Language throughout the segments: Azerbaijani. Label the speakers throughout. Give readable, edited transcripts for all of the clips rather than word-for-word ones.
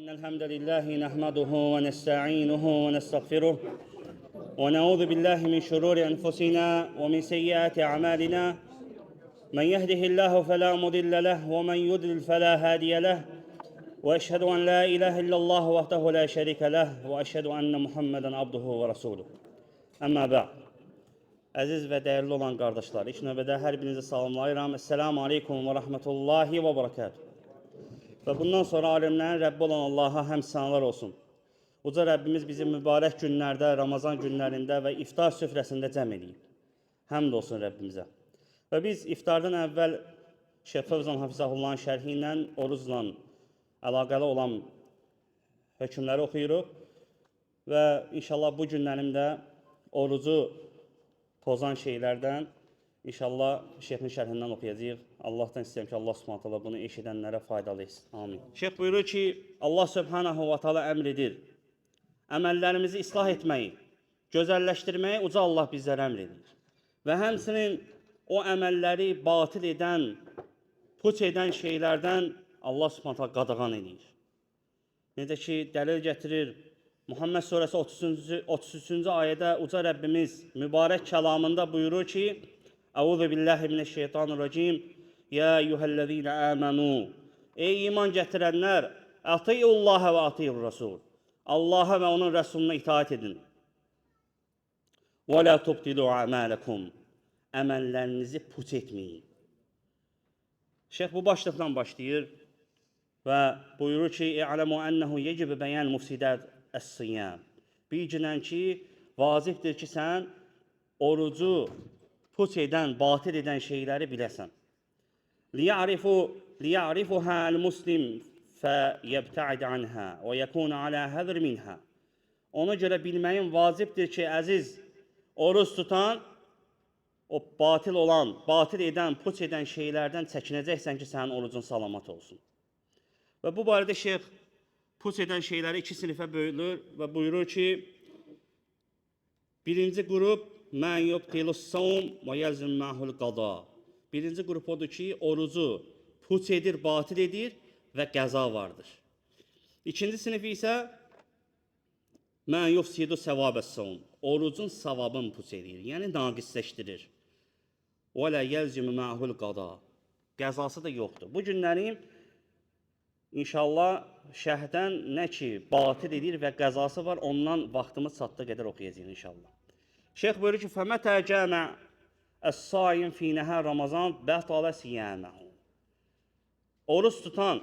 Speaker 1: إن الحمد لله نحمده ونستعينه ونستغفره ونعوذ بالله من شرور أنفسنا ومن سيئات أعمالنا من يهده الله فلا مضل له ومن يضلل فلا هادي له وأشهد أن لا إله إلا الله وحده لا شريك له وأشهد أن محمدا عبده ورسوله أما بعد. Əziz və dəyərli olan qardaşlar, ilk növbədə hər birinizi salamlayıram. Esselamu aleykum və rəhmətullahi və barakatuhu. Və bundan sonra alemlərin Rəbbi olan Allaha həmd sənalar olsun. Uca Rəbbimiz bizi mübarək günlərdə, Ramazan günlərində və iftar süfrəsində cəm edib. Həmd olsun Rəbbimizə. Və biz iftardan əvvəl Şeyx Fövzan Hafizahullahın şərhi ilə orucla əlaqəli olan hökmləri oxuyuruq. Və inşallah bu günlərimdə orucu pozan şeylərdən inşallah şeyxin şərhindən oxuyacağıq. Allahdan istəyirəm ki, Allah Subhanahu taala bunu eşidənlərə faydalı etsin. Amin. Şeyx buyurur ki, Allah Subhanahu va taala əmr edir. Əməllərimizi islah etməyi, gözəlləşdirməyi uca Allah bizlərə əmr edir. Və həmçinin o əməlləri batil edən, puç edən şeylərdən Allah Subhanahu taala qadağan edir. Necə ki, dəlil gətirir Muhammed surəsi 33-cü ayədə uca Rəbbimiz mübarək kəlamında buyurur ki, Əuzu billahi mineşşeytanirracim. Ya eyyuhellezine amanu. Ey iman gətirənlər, atiullaha və atiur rasul. Allaha və onun rəsuluna itaat edin. Və la tubtilu a'malakum. Əməllərinizi puç etməyin. Şeyx bu başlıqdan başlayır və buyurur ki, "İ'lamu ennehu yecib beyan mufsidat es-siyam." Bilginən ki, vacibdir ki, sən orucu puç edən, batil edən şeyləri biləsən. Liya'rifuha el-muslim feyebta'id anha və yekun ala hadr minha. Ona görə bilməyin vacibdir ki, əziz oruç tutan o batil olan, batil edən, puç edən şeylərdən çəkinəcəksən ki, sənin orucun salamat olsun. Və bu barədə şeyx puç edən şeyləri iki sinifə bölür və buyurur ki, birinci qrup mən yubtilus-savm və yəlzim ma'hul qada. Birinci qrup odur ki, orucu puç edir, batil edir və qəza vardır. İkinci sinif isə mən yufsidu savabes-savm. Orucun savabını puç edir, yəni naqisləşdirir. Və la yəlzim ma'hul qada. Qəzası da yoxdur. Bu günlərim İnşallah şəhdən nə ki batil edir və qəzası var, ondan vaxtımız çatdığı qədər oxuyacağıq inşallah. Şeyx buyurur ki, فَمَتَى جَامَ الصَّائِمْ فِي نَهَارِ رَمَضَانَ بَطَلَ صِيَامُهُ. Oruç tutan,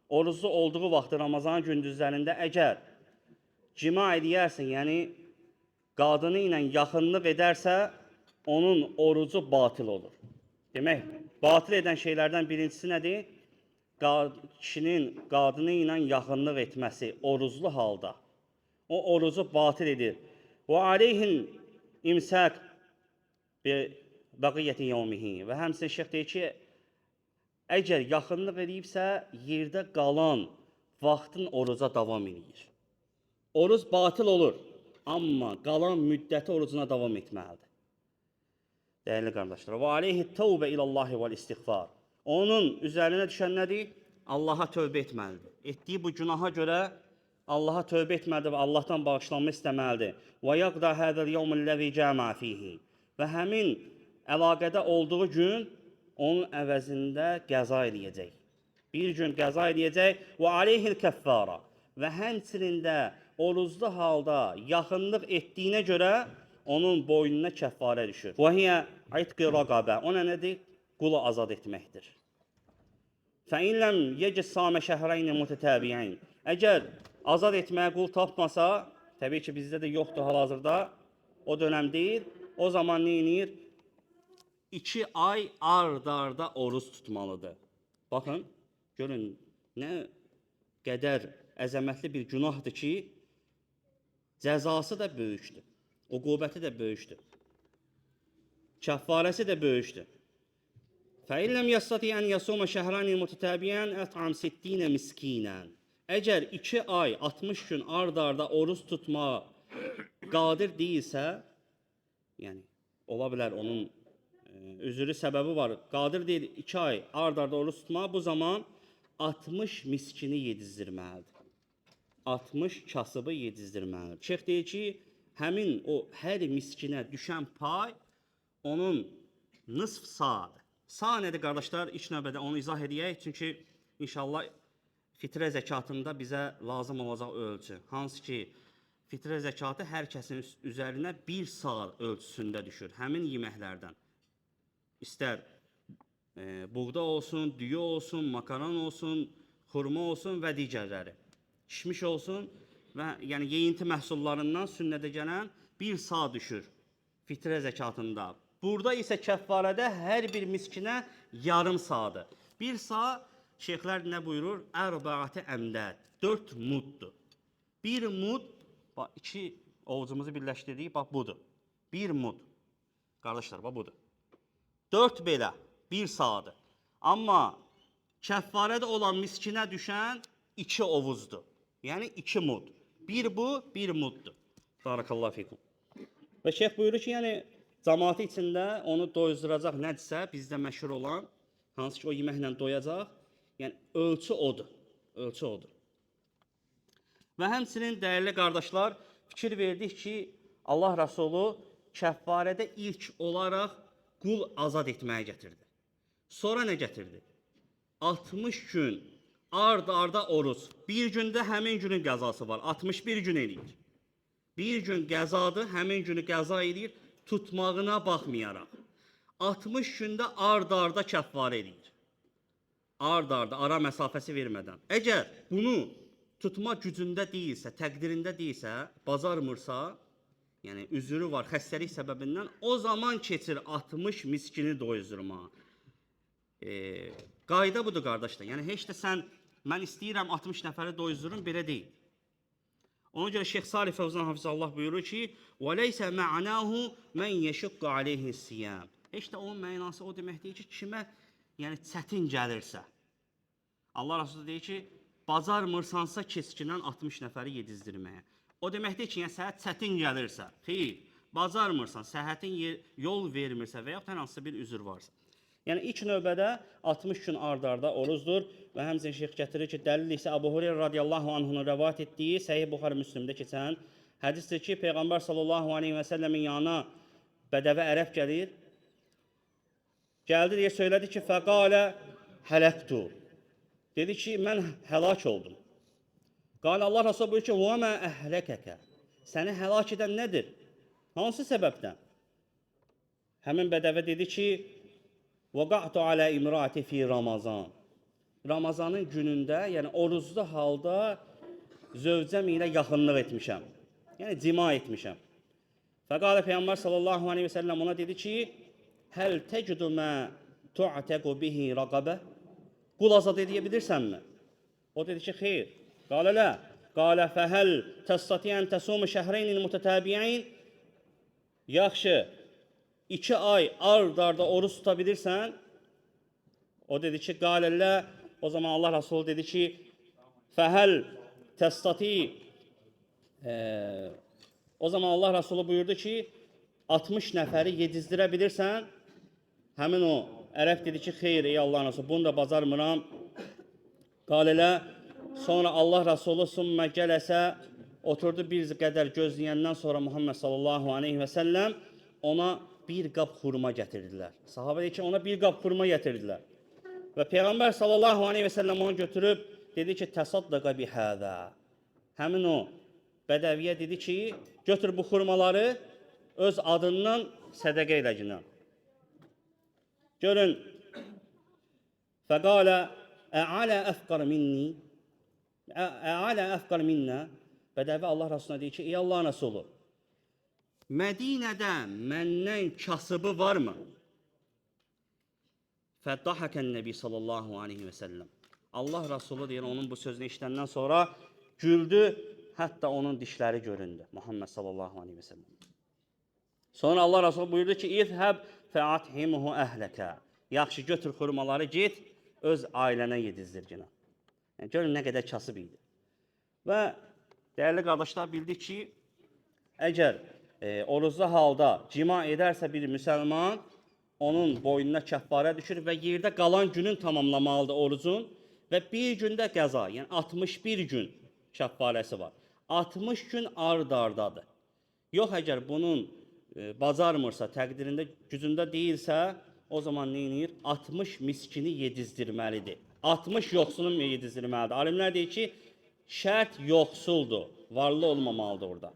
Speaker 1: oruclu olduğu vaxtı Ramazan gündüzlərində əgər cima edərsən, yəni qadını ilə yaxınlıq edərsə, onun orucu batil olur. Demək, batil edən şeylərdən birincisi nədir? Kişinin qadını ilə yaxınlıq etməsi oruclu halda. O orucu batil edir. Və aleyhin imsak bi baqiyyəti yevmihi. Və həmçinin şeyx deyir ki, əgər yaxınlıq edibsə, yerdə qalan vaxtın oruca davam edir. Oruc batil olur, amma qalan müddəti orucuna davam etməlidir. Dəyərli qardaşlar, və aleyhi tövbə ilallahi vəl istiğfar. Onun üzərinə düşən nədir? Allaha tövbə etməlidir. Etdiyi bu günaha görə Allaha tövbə etməlidir və Allahdan bağışlanma istəməlidir. Və yaqda hədəl yevməlləzi cəma fihi. Və həmin əlaqədə olduğu gün onun əvəzində qəza eləyəcək. Bir gün qəza eləyəcək və aleyhil kəffara. Və həmçinin də oruclu halda yaxınlıq etdiyinə görə onun boynuna kəffarə düşür. Və hiyə itqi raqabə. O nədir? Qulu azad etməkdir. فَاِنْ لَمْ يَجِسْ صَامَ شَهْرَيْنِ مُتَتَابِعَيْنِ. Əgər azad etməyə qul tapmasa, təbii ki, bizdə də yoxdur hal-hazırda, o dönəm deyil, o zaman nə edir? 2 ay ard-arda oruç tutmalıdır. Baxın, görün, nə qədər əzəmətli bir günahdır ki, cəzası da böyükdür, uqubəti də böyükdür, kəffarəsi də böyükdür. فَاِنْ لَمْ يَسْتَطِعْ أَنْ يَصُومَ شَهْرَانِ مُتَتَابِعًا أَطْعَمْ 60 مِسْكِينًا. Əgər 2 ay 60 gün ard-arda oruç tutmağa qadir deyilsə, yəni ola bilər onun üzrü səbəbi var, qadir deyil 2 ay ard-arda oruç tutmağa, bu zaman 60 miskini yedizdirməlidir. 60 kasıbı yedizdirməlidir. Şeyx deyir ki, həmin o hər miskinə düşən pay onun nısf sa'dır. Sa nədir qardaşlar? İlk növbədə onu izah edək. Çünki inşallah fitrə zəkatında bizə lazım olacaq ölçü. Hansı ki, fitrə zəkatı hər kəsin üzərinə 1 sa ölçüsündə düşür. Həmin yeməklərdən. İstər buğda olsun, düyü olsun, makaron olsun, xurma olsun və digərləri. Kişmiş olsun və yəni yeyinti məhsullarından sünnədə gələn 1 sa düşür fitrə zəkatında. Burada isə kəffarədə hər bir miskinə yarım sadır. 1 sa şeyxlər nə buyurur? Ərbaatı əmdəd. 4 muddur. 1 mud, bax 2 ovucumuzu birləşdirdik, bax budur. 1 mud. Qardaşlar, bax budur. 4 belə 1 sadır. Amma kəffarədə olan miskinə düşən 2 ovuzdur. Yəni 2 mud. 1 bu, 1 muddur. Barakallahu fikum. Və şeyx buyurur ki, yəni cəmaatı içində onu doyuzduracaq nədirsə, bizdə məşhur olan, hansı ki o yeməklə doyacaq, yəni ölçü odur. Ölçü odur. Və həmçinin dəyərli qardaşlar, fikir verdik ki, Allah Rəsulu kəffarədə ilk olaraq qul azad etməyə gətirdi. Sonra nə gətirdi? 60 gün ard-arda oruç. Bir gündə həmin günün qəzası var. 61 gün eləyir. Bir gün qəzadır, həmin günü qəza eləyir, tutmağına baxmayaraq. 60 gündə ard-arda kəffarə eləyir. Ard-arda, ara məsafəsi vermədən. Əgər bunu tutma gücündə deyilsə, təqdirində deyilsə, bacarmırsa, yəni üzürü var xəstəlik səbəbindən, o zaman keçir 60 miskini doyuzdurmağa. Qayda budur qardaşlar. Yəni heç də sən mən istəyirəm 60 nəfəri doyuzdurum, belə deyil. Ona görə Şeyx Salih Fəvzan Hafizallah buyurur ki: "Və leysə ma'nahu men yeşqu alayhi siyam." Heç də onun mənası o demək deyil ki, kimə yəni çətin gəlirsə. Allah Rəsulü deyir ki, bacarmırsansa keçkindən 60 nəfəri yedizdirməyə. O demək deyil ki, yəni sənə çətin gəlirsə, xeyr, bacarmırsan, səhhətin yol vermirsə və yaxud hər hansısa bir üzr varsa. Yəni ilk növbədə 60 gün ard-arda orucdur və həmçinin şeyx gətirir ki, dəlil isə Əbu Hüreyrə radiyallahu anhunun rəvayət etdiyi Səhih Buxari Müslimdə keçən hədisdir ki, Peyğəmbər sallallahu aleyhi və səlləmin yanına bədəvi ərəb gəlir. Gəldi deyə söylədi ki, fəqalə hələktu. Dedi ki, mən həlak oldum. Qalə Allah Rəsulü buyurur ki, və mə əhləkəkə. Səni həlak edən nədir? Hansı səbəbdən? Həmin bədəvə dedi ki, vəqa'tu alə imraati fi Ramazan. Ramazanın günündə, yəni oruclu halda zövcəm ilə yaxınlıq etmişəm. Yəni cima etmişəm. Fəqalə Peyğəmbər sallallahu aleyhi və səlləm ona dedi ki, həl təcidu mə tu'təqu bihi rəqabə. Qul azad edə bilirsənmi? O dedi ki, xeyr. Qalə lə. Qalə fəhəl təstatiyyən təsumu şəhreynin mütətəbiyin. Yaxşı. 2 ay ard-arda oruç tutabilirsən, o dedi ki, qalələ, o zaman Allah Resulü dedi ki, fəhəl təstati, o zaman Allah Resulü buyurdu ki, 60 nəfəri yedizdirə bilirsən, həmin o ərəb dedi ki, xeyr, ey Allah Resulü, bunu da bacarmıram, qalələ, sonra Allah Resulü sümmə gələsə, oturdu bir qədər gözləyəndən sonra Muhammed sallallahu aleyhi və səlləm ona bir qab xurma gətirdilər. Sahabə deyir ki, ona bir qab xurma gətirdilər. Və Peyğəmbər sallallahu aleyhi və səlləm onu götürüb, dedi ki, təsaddaqa bihədə. Həmin o bədəviyə dedi ki, götür bu xurmaları öz adından sədəqə eləcinə. Görün, fəqalə, əalə əfqar minni, əalə əfqar minnə, bədəvi Allah Rasuluna deyir ki, ey Allah Rasulü, Mədinədə məndən kasıbı varmı? Fəddahəkən Nəbi sallallahu aleyhi və səlləm. Allah Rasulü deyir, onun bu sözünü işləndən sonra güldü, hətta onun dişləri göründü. Muhammed sallallahu aleyhi və səlləm. Sonra Allah Rasulü buyurdu ki, İzhəb fəathimhu əhləkə. Yaxşı, götür xurmaları, get, öz ailənə yedizdir günə. Yəni, görün nə qədər kasıb idi. Və dəyərli qardaşlar bildik ki, əgər oruclu halda cima edərsə bir müsəlman, onun boynuna kəffarə düşür və yerdə qalan günün tamamlamalıdır orucun və bir gündə qəza, yəni 61 gün kəffarəsi var. 60 gün ard-ardadır. Yox, əgər bunun bacarmırsa, təqdirində, gücündə deyilsə, o zaman nə edir? 60 miskini yedizdirməlidir. 60 yoxsulun yedizdirməlidir. Alimlər deyir ki, şərt yoxsuldur, varlı olmamalıdır orada.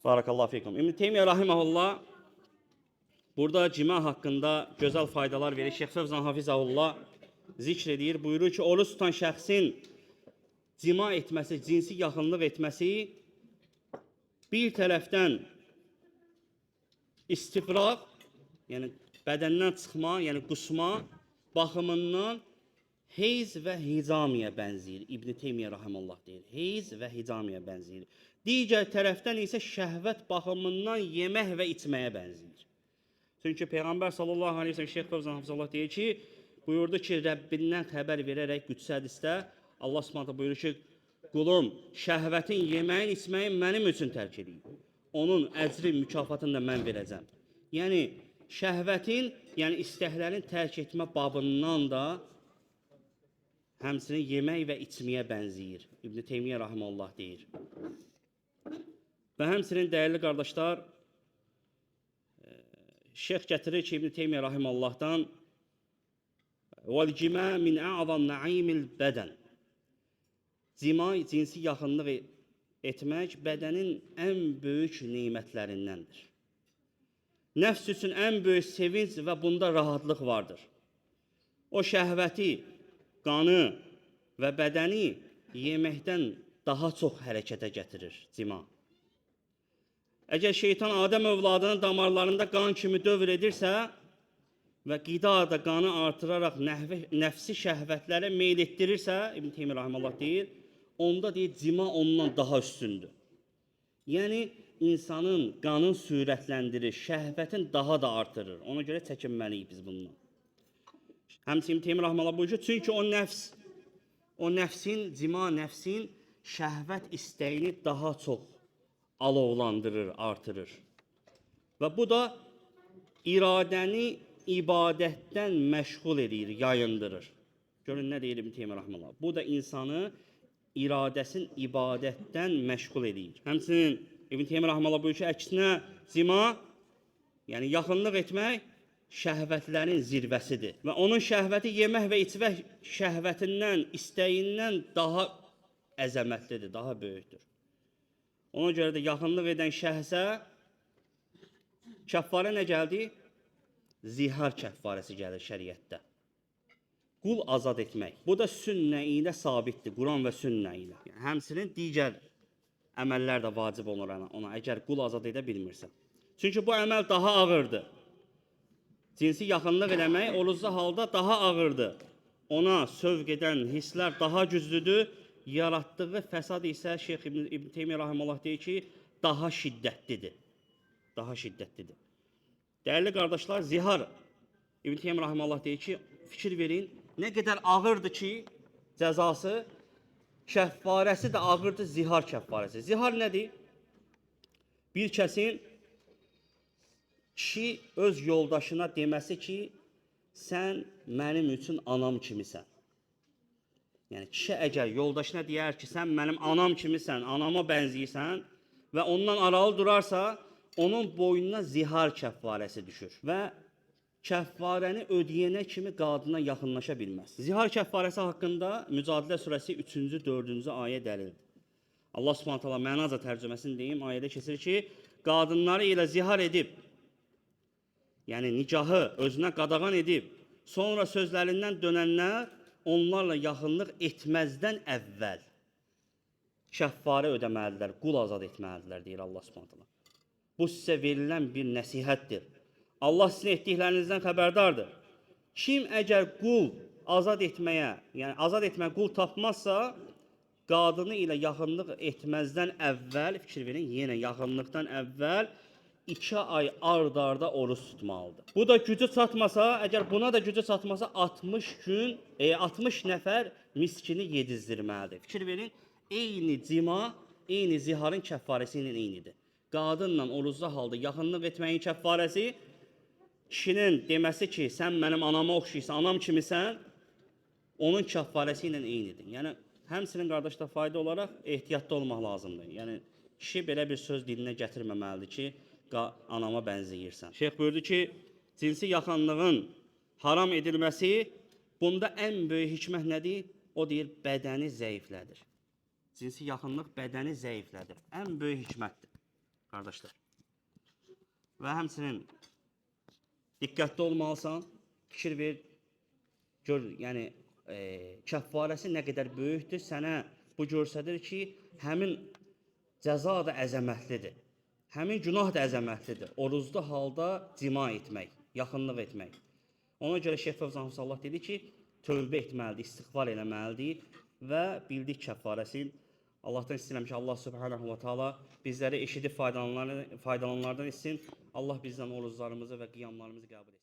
Speaker 1: Barakallahu fikum. İbn Teymiyyə rahimehullah burada cima haqqında gözəl faydalar verir. Şeyx Fəvzan Hafizahullah zikr edir. Buyurur ki, oruç tutan şəxsin cima etməsi, cinsi yaxınlıq etməsi bir tərəfdən istifraq, yəni bədəndən çıxma, yəni qusma baxımından heyz və hicamiyə bənzəyir. İbn Teymiyyə rahimehullah deyir. Heyz və hicamiyə bənzəyir. Digər tərəfdən isə şəhvət baxımından yemək və içməyə bənzəyir. Çünki Peyğəmbər sallallahu aleyhi ve sellem Şeyx Fəvzan Hafizahullah deyir ki, buyurdu ki, Rəbbindən xəbər verərək qüdsə hədisdə Allah Subhanahu buyurur ki, qulum, şəhvətin, yeməyin, içməyin mənim üçün tərk edin. Onun əcri, mükafatını da mən verəcəm. Yəni, şəhvətin, yəni istəklərin tərk etmə babından da həmçinin yemək və içməyə bənzəyir. İbn Teymiyyə rahimehullah deyir. Və həmçinin dəyərli qardaşlar, Şeyx gətirir ki, İbn Teymiyyə rahimehullahdan "Vəl-cima min a'zam na'imil bədən." Cima, cinsi yaxınlıq etmək bədənin ən böyük nemətlərindəndir. Nəfs üçün ən böyük sevinç və bunda rahatlıq vardır. O şəhvəti, qanı və bədəni yeməkdən daha çox hərəkətə gətirir cima. Əgər şeytan Adəm övladının damarlarında qan kimi dövr edirsə və qida da qanı artıraraq nəfsi şəhvətlərə meyl etdirirsə, İbn Teymiyyə rahimehullah deyir, onda deyir, cima ondan daha üstündür. Yəni, insanın qanın sürətləndirir, şəhvətin daha da artırır. Ona görə çəkinməliyik biz bundan. Həmçinin İbn Teymiyyə rahimehullah buyurur ki, çünki o nəfsin, cima nəfsin şəhvət istəyini daha çox alovlandırır, artırır. Və bu da iradəni ibadətdən məşğul edir, yayındırır. Görün, nə deyir İbn Teymiyyə rahimehullah. Bu da insanı iradəsin ibadətdən məşğul edir. Həmçinin İbn Teymiyyə rahimehullah buyurur ki, əksinə cima, yəni yaxınlıq etmək şəhvətlərin zirvəsidir. Və onun şəhvəti yemək və içmək şəhvətindən, istəyindən daha əzəmətlidir, daha böyükdür. Ona görə də yaxınlıq edən şəxsə kəffarə nə gəldi? Zihar kəffarəsi gəlir şəriətdə. Qul azad etmək. Bu da sünnə ilə sabitdir, Quran və sünnə ilə. Yəni, həmçinin digər əməllər də vacib olur ona, əgər qul azad edə bilmirsə. Çünki bu əməl daha ağırdır. Cinsi yaxınlıq eləmək oruclu halda daha ağırdır. Ona sövq edən hisslər daha güclüdür. Yaratdığı fəsad isə Şeyx İbn Teymiyyə rahimehullah deyir ki, daha şiddətlidir. Daha şiddətlidir. Dəyərli qardaşlar, zihar İbn Teymiyyə rahimehullah deyir ki, fikir verin, nə qədər ağırdır ki, cəzası, kəffarəsi də ağırdır, zihar kəffarəsi. Zihar nədir? Bir kəsin kişi öz yoldaşına deməsi ki, sən mənim üçün anam kimisən. Yəni, kişi əgər yoldaşına deyər ki, sən mənim anam kimisən, anama bənziyirsən və ondan aralı durarsa, onun boynuna zihar kəffarəsi düşür və kəffarəni ödəyənə kimi qadına yaxınlaşa bilməz. Zihar kəffarəsi haqqında Mücadilə surəsi 3-cü, 4-cü ayə dəlildir. Allah Subhanahu taala mənaca tərcüməsini deyim, ayədə keçir ki, qadınları ilə zihar edib, yəni nikahı özünə qadağan edib, sonra sözlərindən dönənlər onlarla yaxınlıq etməzdən əvvəl kəffarə ödəməlidirlər, qul azad etməlidirlər, deyir Allah Subhanahu taala. Bu sizə verilən bir nəsihətdir. Allah sizin etdiklərinizdən xəbərdardır. Kim əgər qul azad etməyə, yəni azad etməyə qul tapmazsa, qadını ilə yaxınlıq etməzdən əvvəl, fikir verin, yenə yaxınlıqdan əvvəl 2 ay ard-arda oruç tutmalıdır. Bu da gücü çatmasa, əgər buna da gücü çatmasa 60 nəfər miskini yedizdirməlidir. Fikir verin, eyni cima, eyni ziharın kəffarəsi ilə eynidir. Qadınla oruclu halda yaxınlıq etməyin kəffarəsi, kişinin deməsi ki, sən mənim anama oxşayırsan, anam kimisən, onun kəffarəsi ilə eynidir. Yəni, Həmçinin qardaşlar fayda olaraq ehtiyatlı olmaq lazımdır. Yəni kişi belə bir söz dilinə gətirməməlidir ki, anama bənzəyirsən. Şeyx buyurdu ki, cinsi yaxınlığın haram edilməsi bunda ən böyük hikmət nədir? O deyir, bədəni zəiflədir. Cinsi yaxınlıq bədəni zəiflədir. Ən böyük hikmətdir, qardaşlar. Və həmçinin diqqətli olmalısan, fikir ver, gör, yəni kəffarəsi nə qədər böyükdür, sənə bu göstərir ki, həmin cəza da əzəmətlidir. Həmin günah da əzəmətlidir. Oruclu halda cima etmək, yaxınlıq etmək. Ona görə Şeyx Fövzan Allah dedi ki, tövbə etməlidir, istiğfar eləməlidir və bildik kəffarəsini. Allahdan istəyirəm ki, Allah Subhanahu wa Taala bizləri eşidib faydalananlardan etsin. Allah bizdən oruclarımızı və qiyamlarımızı qəbul etsin.